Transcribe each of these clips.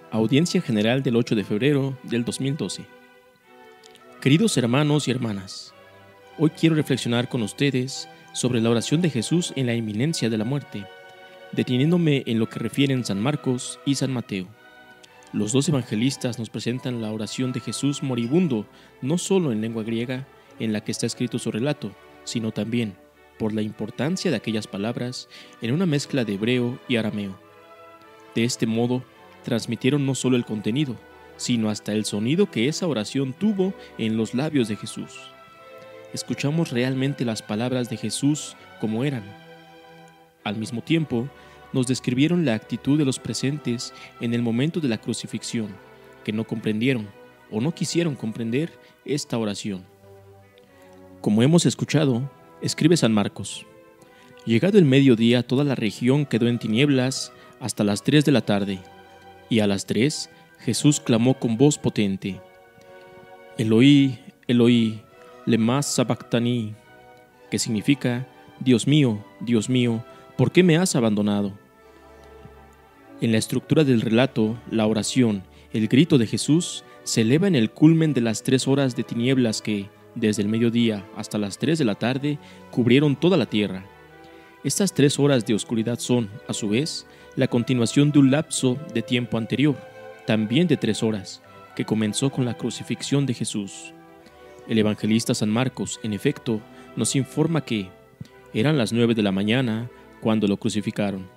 Audiencia General del 8 de febrero del 2012. Queridos hermanos y hermanas, hoy quiero reflexionar con ustedes sobre la oración de Jesús en la inminencia de la muerte, deteniéndome en lo que refieren San Marcos y San Mateo. Los dos evangelistas nos presentan la oración de Jesús moribundo, no solo en lengua griega, en la que está escrito su relato, sino también, por la importancia de aquellas palabras, en una mezcla de hebreo y arameo. De este modo, transmitieron no solo el contenido, sino hasta el sonido que esa oración tuvo en los labios de Jesús. Escuchamos realmente las palabras de Jesús como eran. Al mismo tiempo, nos describieron la actitud de los presentes en el momento de la crucifixión, que no comprendieron o no quisieron comprender esta oración. Como hemos escuchado, escribe San Marcos: llegado el mediodía, toda la región quedó en tinieblas hasta las 3 de la tarde, y a las 3 Jesús clamó con voz potente: Eloi, Eloi, lema sabactani, que significa: Dios mío, ¿por qué me has abandonado? En la estructura del relato, la oración, el grito de Jesús, se eleva en el culmen de las 3 horas de tinieblas que, desde el mediodía hasta las 3 de la tarde, cubrieron toda la tierra. Estas 3 horas de oscuridad son, a su vez, la continuación de un lapso de tiempo anterior, también de 3 horas, que comenzó con la crucifixión de Jesús. El evangelista San Marcos, en efecto, nos informa que eran las 9 de la mañana cuando lo crucificaron.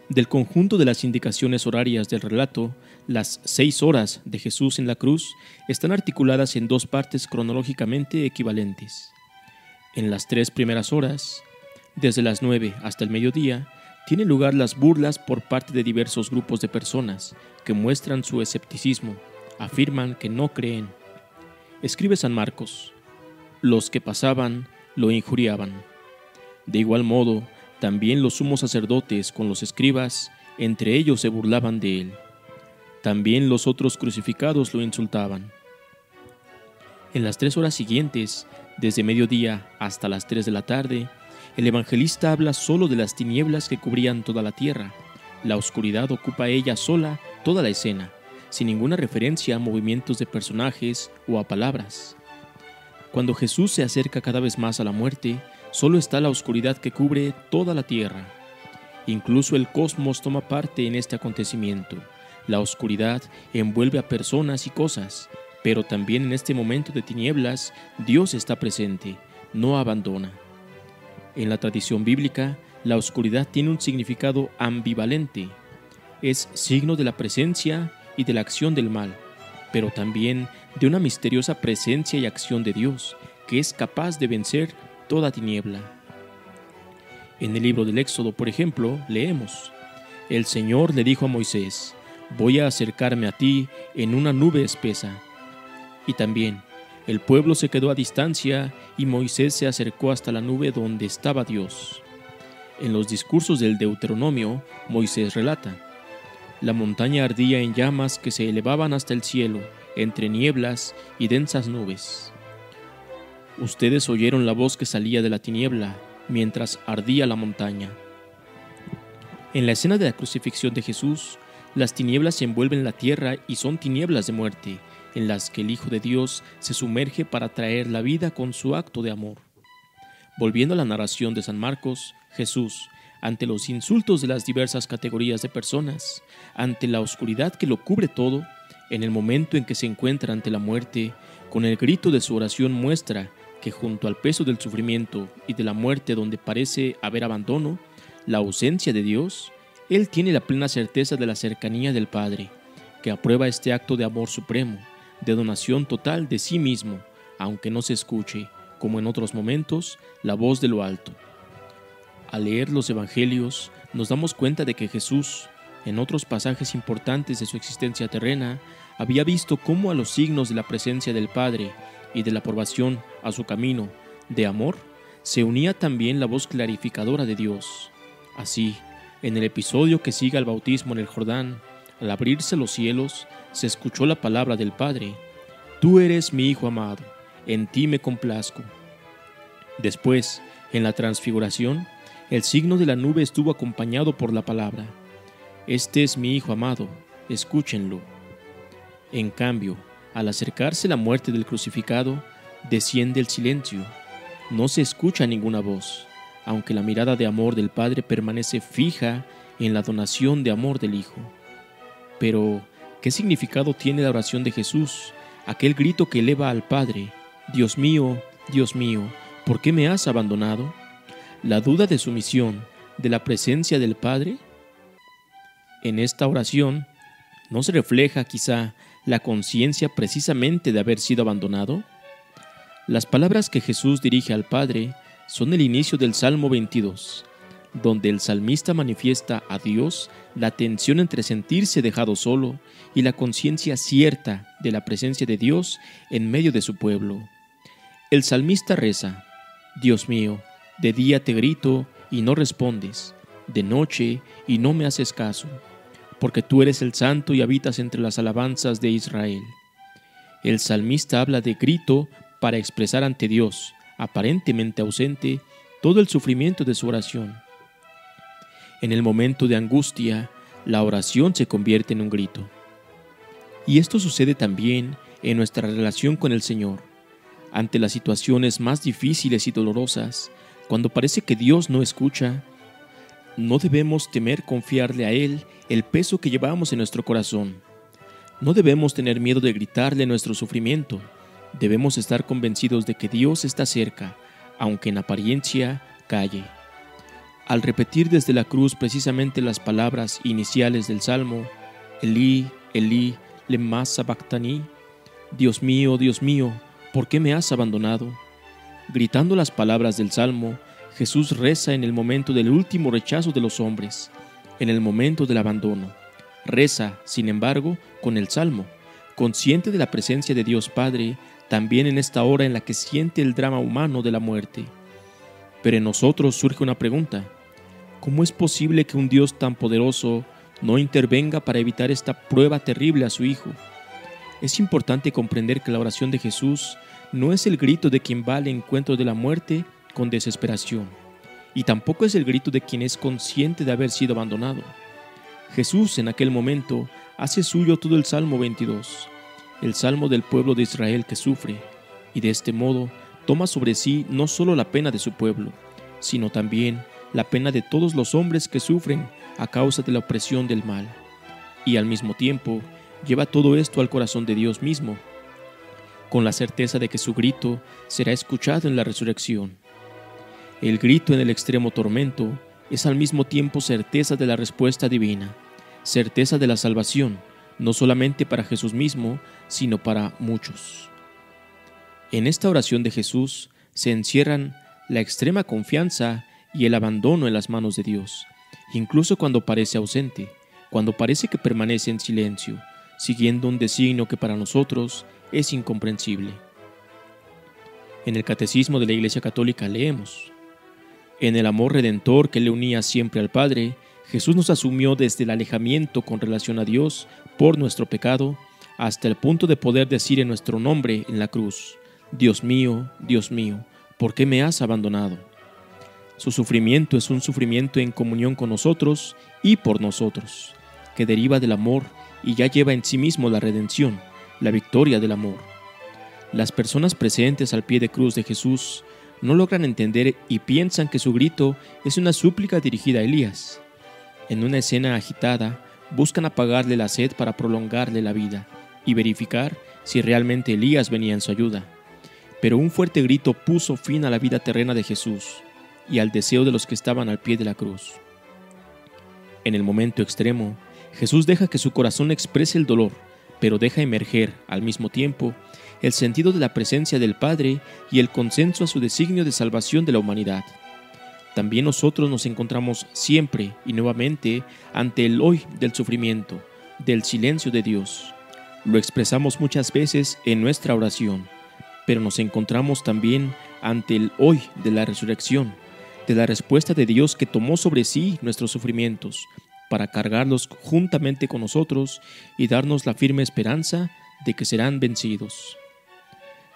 Del conjunto de las indicaciones horarias del relato, las 6 horas de Jesús en la cruz están articuladas en 2 partes cronológicamente equivalentes. En las 3 primeras horas, desde las 9 hasta el mediodía, tienen lugar las burlas por parte de diversos grupos de personas que muestran su escepticismo, afirman que no creen. Escribe San Marcos: los que pasaban lo injuriaban. De igual modo, también los sumos sacerdotes con los escribas, entre ellos se burlaban de él. También los otros crucificados lo insultaban. En las 3 horas siguientes, desde mediodía hasta las 3 de la tarde, el evangelista habla solo de las tinieblas que cubrían toda la tierra. La oscuridad ocupa ella sola toda la escena, sin ninguna referencia a movimientos de personajes o a palabras. Cuando Jesús se acerca cada vez más a la muerte, solo está la oscuridad que cubre toda la tierra. Incluso el cosmos toma parte en este acontecimiento. La oscuridad envuelve a personas y cosas, pero también en este momento de tinieblas, Dios está presente, no abandona. En la tradición bíblica, la oscuridad tiene un significado ambivalente. Es signo de la presencia y de la acción del mal, pero también de una misteriosa presencia y acción de Dios, que es capaz de vencer toda tiniebla. En el libro del Éxodo, por ejemplo, leemos: el Señor le dijo a Moisés: voy a acercarme a ti en una nube espesa. Y también, el pueblo se quedó a distancia y Moisés se acercó hasta la nube donde estaba Dios. En los discursos del Deuteronomio, Moisés relata: la montaña ardía en llamas que se elevaban hasta el cielo, entre nieblas y densas nubes. Ustedes oyeron la voz que salía de la tiniebla mientras ardía la montaña. En la escena de la crucifixión de Jesús, las tinieblas envuelven la tierra y son tinieblas de muerte, en las que el Hijo de Dios se sumerge para traer la vida con su acto de amor. Volviendo a la narración de San Marcos, Jesús, ante los insultos de las diversas categorías de personas, ante la oscuridad que lo cubre todo, en el momento en que se encuentra ante la muerte, con el grito de su oración muestra que junto al peso del sufrimiento y de la muerte donde parece haber abandono, la ausencia de Dios, Él tiene la plena certeza de la cercanía del Padre, que aprueba este acto de amor supremo, de donación total de sí mismo, aunque no se escuche, como en otros momentos, la voz de lo alto. Al leer los Evangelios, nos damos cuenta de que Jesús, en otros pasajes importantes de su existencia terrena, había visto cómo a los signos de la presencia del Padre y de la aprobación a su camino de amor, se unía también la voz clarificadora de Dios. Así, en el episodio que sigue al bautismo en el Jordán, al abrirse los cielos, se escuchó la palabra del Padre: tú eres mi Hijo amado, en ti me complazco. Después, en la transfiguración, el signo de la nube estuvo acompañado por la palabra: este es mi Hijo amado, escúchenlo. En cambio, al acercarse la muerte del crucificado, desciende el silencio. No se escucha ninguna voz, aunque la mirada de amor del Padre permanece fija en la donación de amor del Hijo. Pero, ¿qué significado tiene la oración de Jesús, aquel grito que eleva al Padre: Dios mío, ¿por qué me has abandonado? ¿La duda de su misión, de la presencia del Padre? En esta oración, ¿no se refleja quizá la conciencia precisamente de haber sido abandonado? Las palabras que Jesús dirige al Padre son el inicio del Salmo 22, donde el salmista manifiesta a Dios la tensión entre sentirse dejado solo y la conciencia cierta de la presencia de Dios en medio de su pueblo. El salmista reza: Dios mío, de día te grito y no respondes, de noche y no me haces caso, porque tú eres el Santo y habitas entre las alabanzas de Israel. El salmista habla de grito para expresar ante Dios, aparentemente ausente, todo el sufrimiento de su oración. En el momento de angustia, la oración se convierte en un grito. Y esto sucede también en nuestra relación con el Señor. Ante las situaciones más difíciles y dolorosas, cuando parece que Dios no escucha, no debemos temer confiarle a Él el peso que llevamos en nuestro corazón. No debemos tener miedo de gritarle nuestro sufrimiento. Debemos estar convencidos de que Dios está cerca, aunque en apariencia calle. Al repetir desde la cruz precisamente las palabras iniciales del Salmo: Elí, Elí, lema sabactani, Dios mío, ¿por qué me has abandonado? Gritando las palabras del Salmo, Jesús reza en el momento del último rechazo de los hombres, en el momento del abandono. Reza, sin embargo, con el Salmo, consciente de la presencia de Dios Padre, también en esta hora en la que siente el drama humano de la muerte. Pero en nosotros surge una pregunta: ¿cómo es posible que un Dios tan poderoso no intervenga para evitar esta prueba terrible a su Hijo? Es importante comprender que la oración de Jesús no es el grito de quien va al encuentro de la muerte con desesperación, y tampoco es el grito de quien es consciente de haber sido abandonado. Jesús en aquel momento hace suyo todo el Salmo 22, el salmo del pueblo de Israel que sufre, y de este modo toma sobre sí no solo la pena de su pueblo, sino también la pena de todos los hombres que sufren a causa de la opresión del mal, y al mismo tiempo lleva todo esto al corazón de Dios mismo, con la certeza de que su grito será escuchado en la resurrección. El grito en el extremo tormento es al mismo tiempo certeza de la respuesta divina, certeza de la salvación, no solamente para Jesús mismo, sino para muchos. En esta oración de Jesús se encierran la extrema confianza y el abandono en las manos de Dios, incluso cuando parece ausente, cuando parece que permanece en silencio, siguiendo un designio que para nosotros es incomprensible. En el Catecismo de la Iglesia Católica leemos: en el amor redentor que le unía siempre al Padre, Jesús nos asumió desde el alejamiento con relación a Dios por nuestro pecado, hasta el punto de poder decir en nuestro nombre en la cruz: Dios mío, ¿por qué me has abandonado? Su sufrimiento es un sufrimiento en comunión con nosotros y por nosotros, que deriva del amor y ya lleva en sí mismo la redención, la victoria del amor. Las personas presentes al pie de cruz de Jesús no logran entender y piensan que su grito es una súplica dirigida a Elías. En una escena agitada, buscan apagarle la sed para prolongarle la vida y verificar si realmente Elías venía en su ayuda. Pero un fuerte grito puso fin a la vida terrena de Jesús y al deseo de los que estaban al pie de la cruz. En el momento extremo, Jesús deja que su corazón exprese el dolor, pero deja emerger, al mismo tiempo, el sentido de la presencia del Padre y el consenso a su designio de salvación de la humanidad. También nosotros nos encontramos siempre y nuevamente ante el hoy del sufrimiento, del silencio de Dios. Lo expresamos muchas veces en nuestra oración, pero nos encontramos también ante el hoy de la resurrección, de la respuesta de Dios que tomó sobre sí nuestros sufrimientos, para cargarlos juntamente con nosotros y darnos la firme esperanza de que serán vencidos.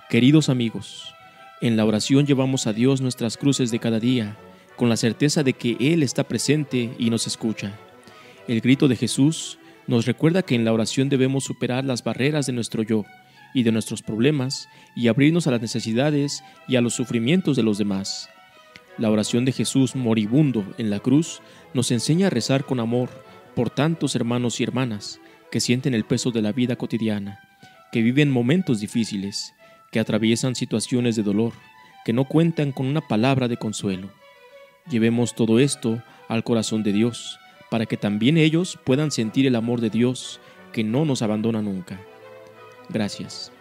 Queridos amigos, en la oración llevamos a Dios nuestras cruces de cada día, con la certeza de que Él está presente y nos escucha. El grito de Jesús Nos recuerda que en la oración debemos superar las barreras de nuestro yo y de nuestros problemas y abrirnos a las necesidades y a los sufrimientos de los demás. La oración de Jesús moribundo en la cruz nos enseña a rezar con amor por tantos hermanos y hermanas que sienten el peso de la vida cotidiana, que viven momentos difíciles, que atraviesan situaciones de dolor, que no cuentan con una palabra de consuelo. Llevemos todo esto al corazón de Dios, para que también ellos puedan sentir el amor de Dios que no nos abandona nunca. Gracias.